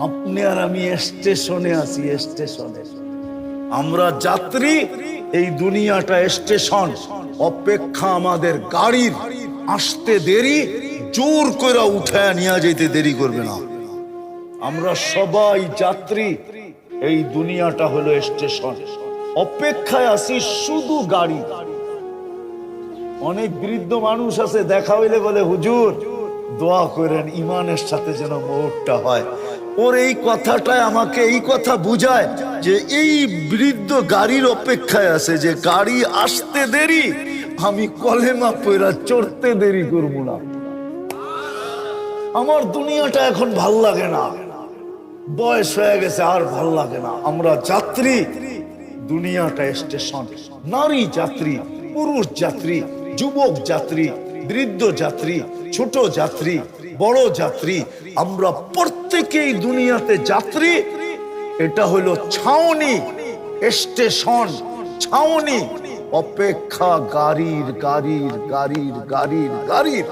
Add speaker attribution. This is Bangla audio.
Speaker 1: আপনি আর আমি স্টেশনে আছি, স্টেশনে আমরা যাত্রী। এই দুনিয়াটা স্টেশন, অপেক্ষা আমাদের গাড়ির আসতে দেরি, জোর করে উঠায় নিয়ে যেতে দেরি করবে না। আমরা সবাই যাত্রী, এই দুনিয়াটা হলো স্টেশন, অপেক্ষায় আছি শুধু গাড়ি। অনেক বৃদ্ধ মানুষ আছে, দেখা হইলে বলে হুজুর দোয়া করেন ইমানের সাথে যেন মওতটা হয়। ওর এই কথাটাই আমাকে এই কথা বুঝায় যে এই বৃদ্ধ গাড়ির অপেক্ষায় আছে, যে গাড়ি আসতে দেরি, আমি কলেমা পড়া চড়তে দেরি করব না। আমার দুনিয়াটা এখন ভাল লাগে না, বয়স হয়ে গেছে আর ভাল লাগে না। আমরা যাত্রী, দুনিয়াটা স্টেশন। নারী যাত্রী, পুরুষ যাত্রী, যুবক যাত্রী, বৃদ্ধ যাত্রী, ছোট যাত্রী, বড় যাত্রী, আমরা প্রত্যেকেই দুনিয়াতে যাত্রী। এটা হলো ছাউনি, স্টেশন, ছাউনি, অপেক্ষা গাড়ির গাড়ির গাড়ির গাড়ির গাড়ির।